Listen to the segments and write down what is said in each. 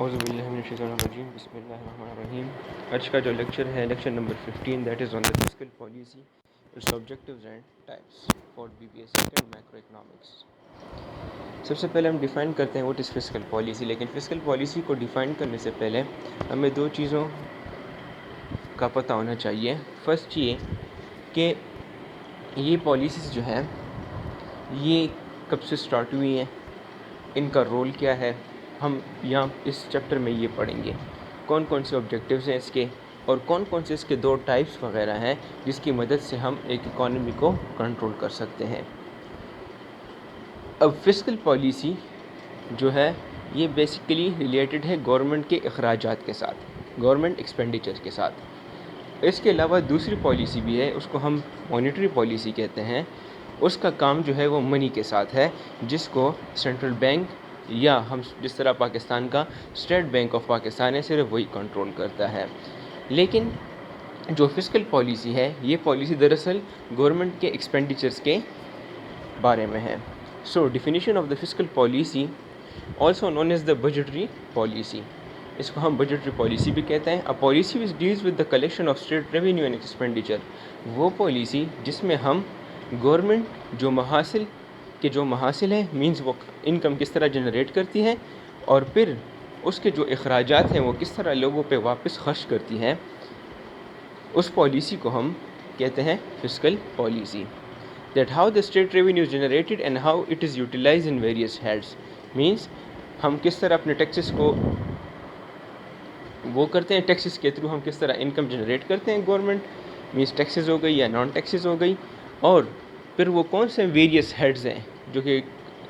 اعوذ باللہ من الشیطان الرجیم بسم اللہ الرحمن الرحیم. آج کا جو لیکچر ہے lecture number 15 that is on the fiscal policy its objectives and types for B B S second microeconomics. سب سے پہلے ہم ڈیفائن کرتے ہیں واٹ از فسکل پالیسی. لیکن فسکل پالیسی کو ڈیفائن کرنے سے پہلے ہمیں دو چیزوں کا پتہ ہونا چاہیے. فرسٹ یہ کہ یہ پالیسیز جو ہیں یہ کب سے سٹارٹ ہوئی ہیں, ان کا رول کیا ہے. ہم یہاں اس چیپٹر میں یہ پڑھیں گے کون کون سے آبجیکٹیوز ہیں اس کے, اور کون کون سے اس کے دو ٹائپس وغیرہ ہیں جس کی مدد سے ہم ایک اکانومی کو کنٹرول کر سکتے ہیں. اب فسکل پالیسی جو ہے یہ بیسیکلی ریلیٹڈ ہے گورنمنٹ کے اخراجات کے ساتھ, گورنمنٹ ایکسپینڈیچر کے ساتھ. اس کے علاوہ دوسری پالیسی بھی ہے, اس کو ہم مانیٹری پالیسی کہتے ہیں. اس کا کام جو ہے وہ منی کے ساتھ ہے, جس کو سینٹرل بینک یا ہم جس طرح پاکستان کا اسٹیٹ بینک آف پاکستان ہے صرف وہی کنٹرول کرتا ہے. لیکن جو فسکل پالیسی ہے یہ پالیسی دراصل گورنمنٹ کے ایکسپینڈیچرز کے بارے میں ہے. So definition of the fiscal policy also known as the budgetary policy. اس کو ہم بجٹری پالیسی بھی کہتے ہیں. A policy which deals with the collection of state revenue and expenditure, وہ پالیسی جس میں ہم گورنمنٹ جو محاصل ہیں مینز وہ انکم کس طرح جنریٹ کرتی ہے اور پھر اس کے جو اخراجات ہیں وہ کس طرح لوگوں پہ واپس خرچ کرتی ہے, اس پالیسی کو ہم کہتے ہیں fiscal policy. That how the state revenue is generated and how it is utilize in various heads, means ہم کس طرح اپنے ٹیکسز کو وہ کرتے ہیں, ٹیکسز کے تھرو ہم کس طرح انکم جنریٹ کرتے ہیں گورنمنٹ, مینس ٹیکسز ہو گئی یا نان ٹیکسز ہو گئی, اور پھر وہ کون سے ویریس ہیڈز ہیں جو کہ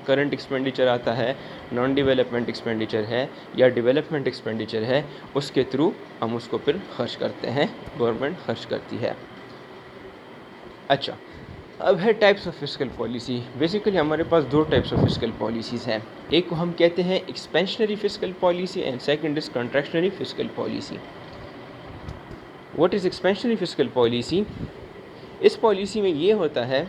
کرنٹ ایکسپینڈیچر آتا ہے, نان ڈیولپمنٹ ایکسپینڈیچر ہے یا ڈیولپمنٹ ایکسپینڈیچر ہے, اس کے تھرو ہم اس کو پھر خرچ کرتے ہیں, گورنمنٹ خرچ کرتی ہے. اچھا, اب ہے types of fiscal policy. Basically ہمارے پاس دو ٹائپس آف فسکل پالیسیز ہیں. ایک کو ہم کہتے ہیں expansionary fiscal policy and second is contractionary fiscal policy. What is expansionary fiscal policy? اس پالیسی میں یہ ہوتا ہے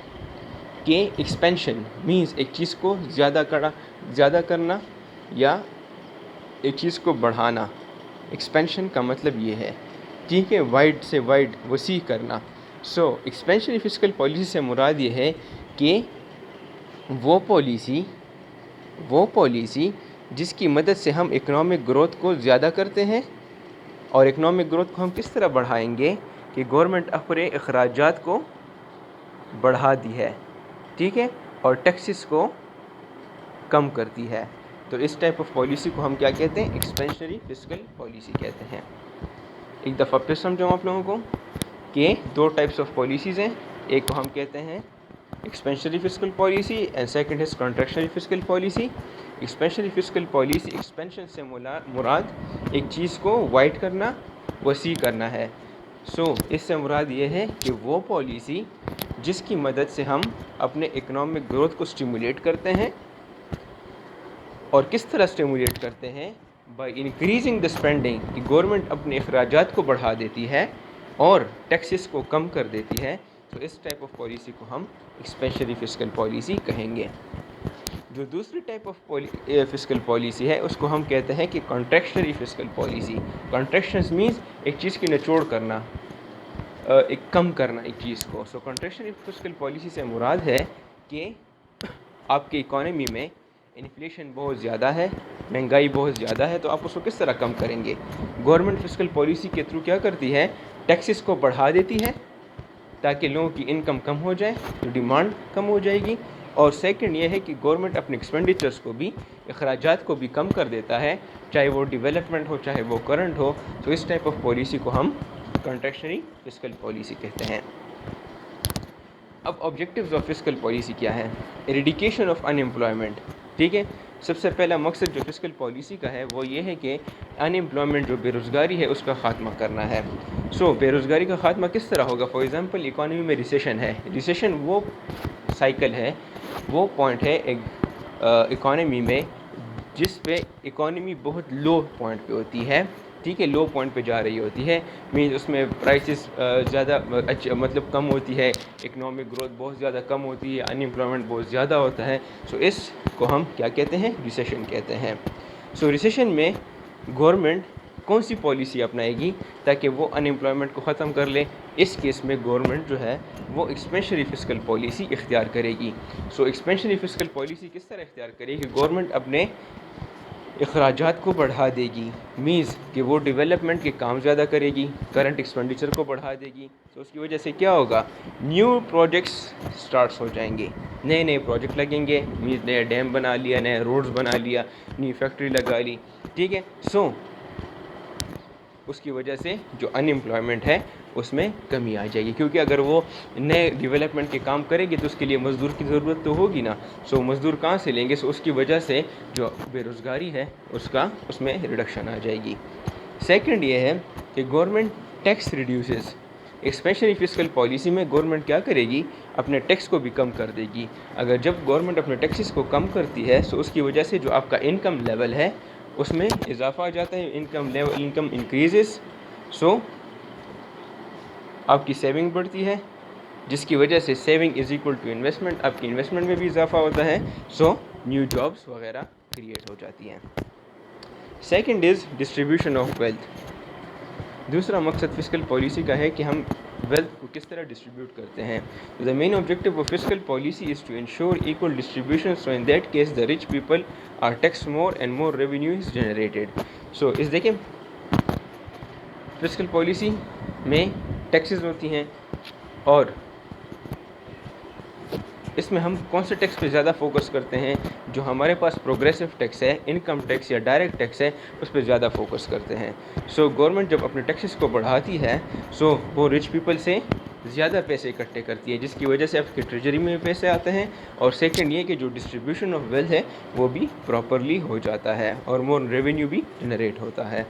کہ ایکسپینشن مینز ایک چیز کو زیادہ کرنا یا ایک چیز کو بڑھانا. ایکسپینشن کا مطلب یہ ہے ٹھیک ہے, وائڈ سے وائڈ وسیع کرنا. سو ایکسپینشنری فسکل پالیسی سے مراد یہ ہے کہ وہ پالیسی جس کی مدد سے ہم اکنامک گروتھ کو زیادہ کرتے ہیں, اور اکنامک گروتھ کو ہم کس طرح بڑھائیں گے کہ گورنمنٹ اپنے اخراجات کو بڑھا دی ہے, ٹھیک ہے, اور ٹیکسز کو کم کرتی ہے. تو اس ٹائپ آف پالیسی کو ہم کیا کہتے ہیں, ایکسپینشنری فسکل پالیسی کہتے ہیں. ایک دفعہ پھر سمجھاؤں آپ لوگوں کو کہ دو ٹائپس آف پالیسیز ہیں. ایک کو ہم کہتے ہیں expansionary fiscal policy and second is contractionary fiscal policy. Expansionary fiscal policy, expansion سے مراد ایک چیز کو وائڈ کرنا, وسیع کرنا ہے. سو اس سے مراد یہ ہے کہ وہ پالیسی جس کی مدد سے ہم اپنے اکنامک گروتھ کو سٹیمولیٹ کرتے ہیں, اور کس طرح سٹیمولیٹ کرتے ہیں, بائی انکریزنگ دا اسپینڈنگ, کہ گورنمنٹ اپنے اخراجات کو بڑھا دیتی ہے اور ٹیکسز کو کم کر دیتی ہے. تو اس ٹائپ آف پالیسی کو ہم ایکسپینشنری فسکل پالیسی کہیں گے. جو دوسری ٹائپ آف فسکل پالیسی ہے اس کو ہم کہتے ہیں کہ کنٹریکشنری فسکل پالیسی. کنٹریکشنز مینز ایک چیز کی نچوڑ کرنا, ایک کم کرنا ایک چیز کو. سو کنٹریکشنری فسکل پالیسی سے مراد ہے کہ آپ کی اکانومی میں انفلیشن بہت زیادہ ہے, مہنگائی بہت زیادہ ہے, تو آپ اس کو کس طرح کم کریں گے. گورنمنٹ فسکل پالیسی کے تھرو کیا کرتی ہے, ٹیکسز کو بڑھا دیتی ہے تاکہ لوگوں کی انکم کم ہو جائے, تو ڈیمانڈ کم ہو جائے گی. اور سیکنڈ یہ ہے کہ گورنمنٹ اپنے ایکسپینڈیچرز کو بھی, اخراجات کو بھی کم کر دیتا ہے, چاہے وہ ڈیولپمنٹ ہو چاہے وہ کرنٹ ہو. تو اس ٹائپ آف پالیسی کو ہم کنٹریکشنری فسکل پالیسی کہتے ہیں. اب آبجیکٹیوز آف فسکل پالیسی کیا ہے؟ Eradication of in employment. ٹھیک ہے, سب سے پہلا مقصد جو فسکل پالیسی کا ہے وہ یہ ہے کہ ان ایمپلائمنٹ جو بے روزگاری ہے اس کا خاتمہ کرنا ہے. سو بے روزگاری کا خاتمہ کس طرح ہوگا؟ فار ایگزامپل اکانومی میں ریسیشن ہے. ریسیشن وہ سائیکل ہے, وہ پوائنٹ ہے اکانومی میں جس پہ اکانومی بہت لو پوائنٹ پہ ہوتی ہے, ٹھیک ہے, لو پوائنٹ پہ جا رہی ہوتی ہے. مینز اس میں پرائسز زیادہ مطلب کم ہوتی ہے, اکنامک گروتھ بہت زیادہ کم ہوتی ہے, ان ایمپلائمنٹ بہت زیادہ ہوتا ہے. سو اس کو ہم کیا کہتے ہیں, ریسیشن کہتے ہیں. سو ریسیشن میں گورنمنٹ کون سی پالیسی اپنائے گی تاکہ وہ ان ایمپلائمنٹ کو ختم کر لے؟ اس کیس میں گورنمنٹ جو ہے وہ ایکسپینشنری فسکل پالیسی اختیار کرے گی. سو ایکسپینشنری فسکل پالیسی کس طرح اختیار کرے گی؟ گورنمنٹ اپنے اخراجات کو بڑھا دے گی، مینز کہ وہ ڈیولپمنٹ کے کام زیادہ کرے گی، کرنٹ ایکسپینڈیچر کو بڑھا دے گی. تو اس کی وجہ سے کیا ہوگا؟ نیو پروجیکٹس سٹارٹس ہو جائیں گے، نئے پروجیکٹ لگیں گے، مینز نئے ڈیم بنا لیا، نئے روڈز بنا لیا، نئی فیکٹری لگا لی. ٹھیک ہے. سو اس کی وجہ سے جو ان ایمپلائمنٹ ہے اس میں کمی آ جائے گی، کیونکہ اگر وہ نئے ڈیولپمنٹ کے کام کرے گی تو اس کے لیے مزدور کی ضرورت تو ہوگی نا. سو مزدور کہاں سے لیں گے؟ سو اس کی وجہ سے جو بے روزگاری ہے اس میں ریڈکشن آ جائے گی. سیکنڈ یہ ہے کہ government tax reduces. Expansionary fiscal policy میں گورنمنٹ کیا کرے گی؟ اپنے ٹیکس کو بھی کم کر دے گی. اگر جب گورنمنٹ اپنے ٹیکسز کو کم کرتی ہے تو اس کی وجہ سے جو آپ کا انکم لیول ہے اس میں اضافہ آ جاتا ہے، انکم انکریزز. سو آپ کی سیونگ بڑھتی ہے، جس کی وجہ سے saving is equal to investment, آپ کی انویسٹمنٹ میں بھی اضافہ ہوتا ہے. سو نیو جابس وغیرہ کریٹ ہو جاتی ہیں. Second is distribution of wealth. دوسرا مقصد فسکل پالیسی کا ہے کہ ہم ویلتھ کو کس طرح ڈسٹریبیوٹ کرتے ہیں. The main objective of fiscal policy is to ensure equal distribution, so in that case the rich people are tax more and more revenue is generated. So اس دیکھیں فسکل پالیسی میں taxes ہوتی ہیں اور اس میں ہم کون سے ٹیکس پہ زیادہ فوکس کرتے ہیں؟ جو ہمارے پاس پروگریسو ٹیکس ہے، انکم ٹیکس یا ڈائریکٹ ٹیکس ہے، اس پہ زیادہ فوکس کرتے ہیں. سو گورنمنٹ جب اپنے ٹیکسز کو بڑھاتی ہے سو وہ رچ پیپل سے زیادہ پیسے اکٹھے کرتی ہے، جس کی وجہ سے آپ کی ٹریجری میں پیسے آتے ہیں. اور سیکنڈ یہ کہ جو ڈسٹریبیوشن آف ویلتھ ہے وہ بھی پراپرلی ہو جاتا ہے اور مور ریونیو بھی جنریٹ ہوتا ہے.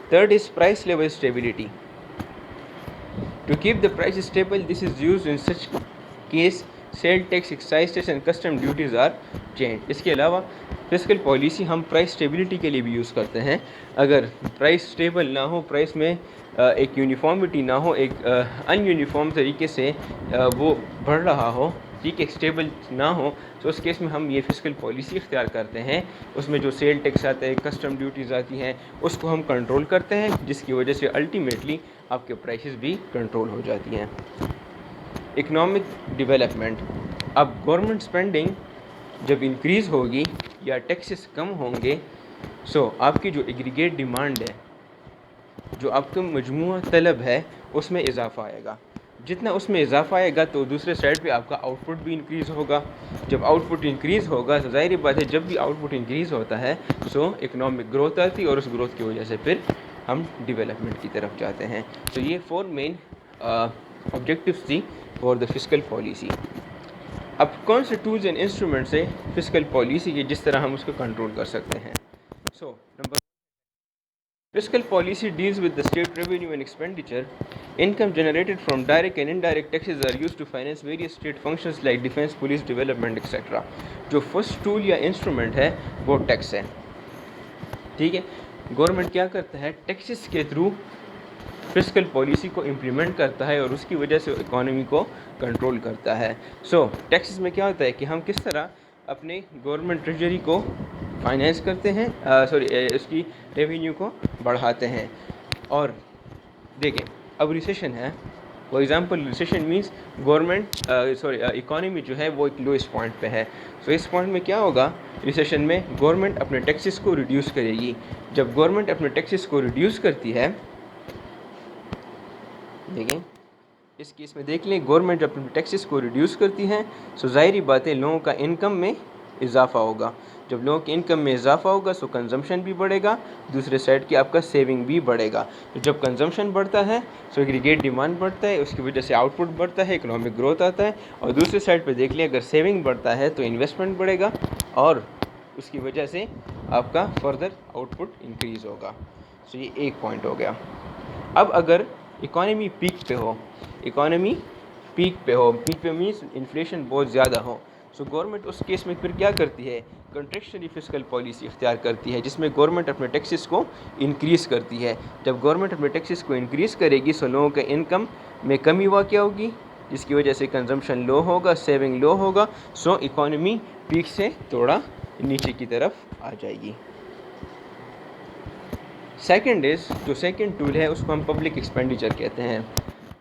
Third is price level stability. To keep the price stable, this is used in such case sale tax, excise tax and custom duties are changed. اس کے علاوہ فسکل پالیسی ہم پرائس اسٹیبلٹی کے لیے بھی use کرتے ہیں. اگر پرائس اسٹیبل نہ ہو، پرائس میں ایک یونیفارمٹی نہ ہو، ایک ان یونیفارم طریقے سے وہ بڑھ رہا ہو، ٹھیک ہے، اسٹیبل نہ ہو، تو اس کیس میں ہم یہ فسکل پالیسی اختیار کرتے ہیں. اس میں جو سیل ٹیکس آتا ہے، کسٹم ڈیوٹیز آتی ہیں، اس کو ہم کنٹرول کرتے ہیں، جس کی وجہ سے الٹیمیٹلی آپ کے پرائسز بھی کنٹرول ہو جاتی ہیں. Economic development. اب گورنمنٹ اسپینڈنگ جب انکریز ہوگی یا ٹیکسز کم ہوں گے، سو آپ کی جو ایگریگیٹ ڈیمانڈ ہے، جو آپ کا مجموعہ طلب ہے، اس میں اضافہ آئے گا. جتنا اس میں اضافہ آئے گا تو دوسرے سائڈ پہ آپ کا آؤٹ پٹ بھی انکریز ہوگا. جب آؤٹ پٹ انکریز ہوگا تو ظاہر بات ہے جب بھی آؤٹ پٹ انکریز ہوتا ہے سو اکنامک گروتھ آتی ہے اور اس گروتھ کی وجہ سے پھر ہم ڈیولپمنٹ کی طرف جاتے ہیں. تو یہ 4 مین آبجیکٹیوز تھی فار دا فسکل پالیسی. اب کون سے ٹولز اینڈ انسٹرومنٹ سے فسکل پالیسی کے جس طرح ہم اس کو کنٹرول کر سکتے ہیں؟ سو number fiscal policy deals with the state revenue and expenditure. Income generated from direct and indirect taxes are used to finance various state functions like defense, police, development, etc. جو first tool یا instrument ہے وہ tax ہے. ٹھیک ہے. Government کیا کرتا ہے؟ ٹیکسز کے تھرو فسکل پالیسی کو امپلیمنٹ کرتا ہے اور اس کی وجہ سے اکانومی کو کنٹرول کرتا ہے. سو ٹیکسز میں کیا ہوتا ہے کہ ہم کس طرح اپنے گورنمنٹ ٹریجری کو فائنینس کرتے ہیں، اس کی ریونیو کو بڑھاتے ہیں. اور دیکھیں اب ریسیشن ہے، for example recession means government economy جو ہے وہ ایک لوئسٹ پوائنٹ پہ ہے. سو اس پوائنٹ میں کیا ہوگا؟ ریسیشن میں گورنمنٹ اپنے ٹیکسز کو ریڈیوس کرے گی. جب گورنمنٹ اپنے ٹیکسز کو ریڈیوس کرتی ہے، دیکھیں اس کیس میں دیکھ لیں، گورنمنٹ جب اپنے ٹیکسز کو ریڈیوس کرتی ہے سو ظاہری بات ہے لوگوں کا انکم میں اضافہ ہوگا. جب لوگوں کے انکم میں اضافہ ہوگا سو کنزمپشن بھی بڑھے گا، دوسرے سائڈ کی آپ کا سیونگ بھی بڑھے گا. تو جب کنزمپشن بڑھتا ہے سو ایگریگیٹ ڈیمانڈ بڑھتا ہے، اس کی وجہ سے آؤٹ پٹ بڑھتا ہے، اکنامک گروتھ آتا ہے. اور دوسرے سائڈ پہ دیکھ لیں اگر سیونگ بڑھتا ہے تو انویسٹمنٹ بڑھے گا اور اس کی وجہ سے آپ کا فردر آؤٹ پٹ انکریز ہوگا. سو یہ ایک پوائنٹ ہو گیا. اب اگر اکانومی پیک پہ مینس انفلیشن بہت زیادہ ہو، سو گورنمنٹ اس کیس میں پھر کیا کرتی ہے؟ کنٹریکشنری فسکل پالیسی اختیار کرتی ہے، جس میں گورنمنٹ اپنے ٹیکسز کو انکریز کرتی ہے. جب گورنمنٹ اپنے ٹیکسز کو انکریز کرے گی سو لوگوں کا انکم میں کمی واقع ہوگی، جس کی وجہ سے کنزمپشن لو ہوگا، سیونگ لو ہوگا. سو اکانومی پیک سے تھوڑا نیچے کی طرف آ جائے گی. سیکنڈ جو سیکنڈ ٹول ہے اس کو ہم پبلک ایکسپینڈیچر کہتے ہیں.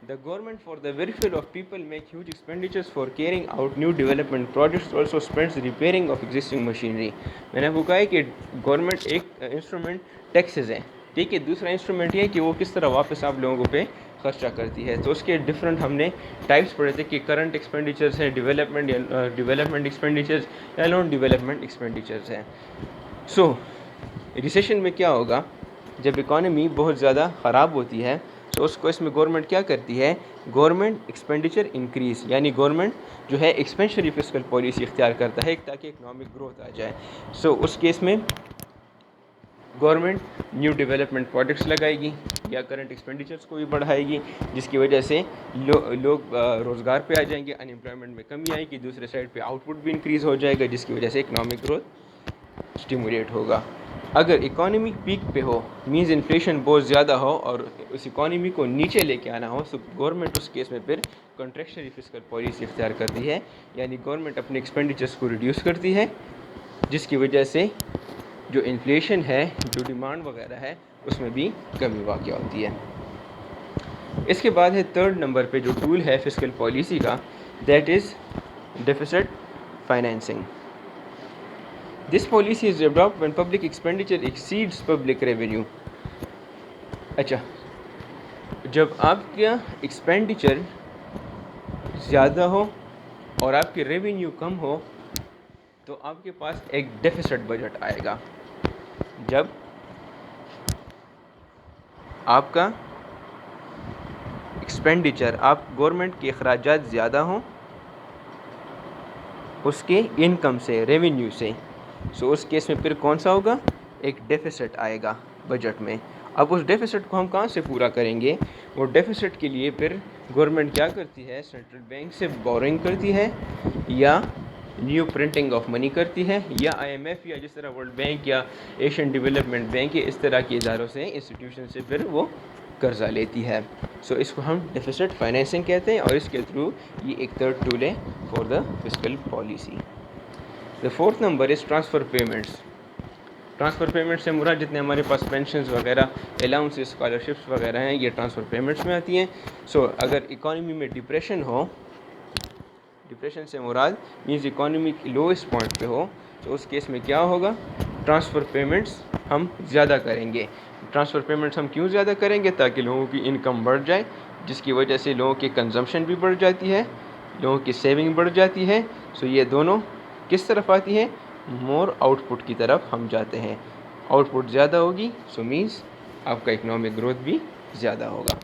The government for the welfare of people make huge expenditures for carrying out new development projects, also spends repairing of existing machinery. میں نے آپ کو کہا ہے کہ گورنمنٹ ایک انسٹرومنٹ ٹیکسز ہیں, ٹھیک ہے. دوسرا انسٹرومنٹ یہ ہے کہ وہ کس طرح واپس آپ لوگوں پہ خرچہ کرتی ہے. تو اس کے ڈفرینٹ ہم نے ٹائپس پڑھے تھے کہ کرنٹ ایکسپینڈیچرز ہیں, ڈیولپمنٹ ایکسپینڈیچرز یا لون ڈیولپمنٹ ایکسپینڈیچرز ہیں. سو ریسیشن میں کیا ہوگا, جب اکانومی بہت زیادہ خراب ہوتی ہے تو اس میں گورنمنٹ کیا کرتی ہے, گورنمنٹ ایکسپینڈیچر انکریز, یعنی گورنمنٹ جو ہے ایکسپینشنری فسکل پالیسی اختیار کرتا ہے تاکہ اکنامک گروتھ آ جائے. سو اس کیس میں گورنمنٹ نیو ڈیولپمنٹ پروجیکٹس لگائے گی یا کرنٹ ایکسپینڈیچرس کو بھی بڑھائے گی, جس کی وجہ سے لوگ روزگار پہ آ جائیں گے, انمپلائمنٹ میں کمی آئے گی. دوسرے سائڈ پہ آؤٹ پٹ بھی انکریز ہو جائے گا, جس کی وجہ سے اکنامک گروتھ اسٹیمولیٹ ہوگا. اگر اکانومی پیک پہ ہو, مینز انفلیشن بہت زیادہ ہو اور اس اکانومی کو نیچے لے کے آنا ہو, تو گورنمنٹ اس کیس میں پھر کنٹریکشنری فسکل پالیسی اختیار کرتی ہے, یعنی گورنمنٹ اپنے ایکسپینڈیچرس کو ریڈیوس کرتی ہے, جس کی وجہ سے جو انفلیشن ہے, جو ڈیمانڈ وغیرہ ہے, اس میں بھی کمی واقع ہوتی ہے. اس کے بعد ہے تھرڈ نمبر پہ جو ٹول ہے فسکل پالیسی کا, that is deficits financing. This policy is adopted when public expenditure exceeds public revenue. اچھا, جب آپ کا ایکسپینڈیچر زیادہ ہو اور آپ کی ریونیو کم ہو تو آپ کے پاس ایک ڈیفیسٹ بجٹ آئے گا. جب آپ کا ایکسپینڈیچر, آپ گورنمنٹ کے اخراجات زیادہ ہوں اس کے انکم سے, ریونیو سے, سو اس کیس میں پھر کون سا ہوگا, ایک ڈیفیسٹ آئے گا بجٹ میں. اب اس ڈیفیسٹ کو ہم کہاں سے پورا کریں گے؟ وہ ڈیفیسٹ کے لیے پھر گورنمنٹ کیا کرتی ہے, سینٹرل بینک سے بورنگ کرتی ہے یا نیو پرنٹنگ آف منی کرتی ہے, یا آئی ایم ایف یا جس طرح ورلڈ بینک یا ایشین ڈیولپمنٹ بینک ہے, اس طرح کے اداروں سے, انسٹیٹیوشن سے پھر وہ قرضہ لیتی ہے. سو اس کو ہم ڈیفیسٹ فائنینسنگ کہتے ہیں, اور اس کے تھرو یہ ایک تھرڈ ٹول ہے for the fiscal policy. The fourth number is transfer payments. Transfer payment سے مراد جتنے ہمارے پاس پینشنز وغیرہ, الاؤنس, اسکالرشپس وغیرہ ہیں, یہ ٹرانسفر پیمنٹس میں آتی ہیں. سو اگر اکانومی میں ڈپریشن ہو, ڈپریشن سے مراد مینز اکانومی لوئسٹ پوائنٹ پہ ہو, تو اس کیس میں کیا ہوگا, ٹرانسفر پیمنٹس ہم زیادہ کریں گے. ٹرانسفر پیمنٹس ہم کیوں زیادہ کریں گے؟ تاکہ لوگوں کی انکم بڑھ جائے, جس کی وجہ سے لوگوں کی کنزمپشن بھی بڑھ جاتی ہے, لوگوں کی سیونگ بڑھ جاتی ہے. سو یہ دونوں کس طرف آتی ہے, مور آؤٹ پٹ کی طرف ہم جاتے ہیں. آؤٹ پٹ زیادہ ہوگی, سو مینز آپ کا اکنامک گروتھ بھی زیادہ ہوگا.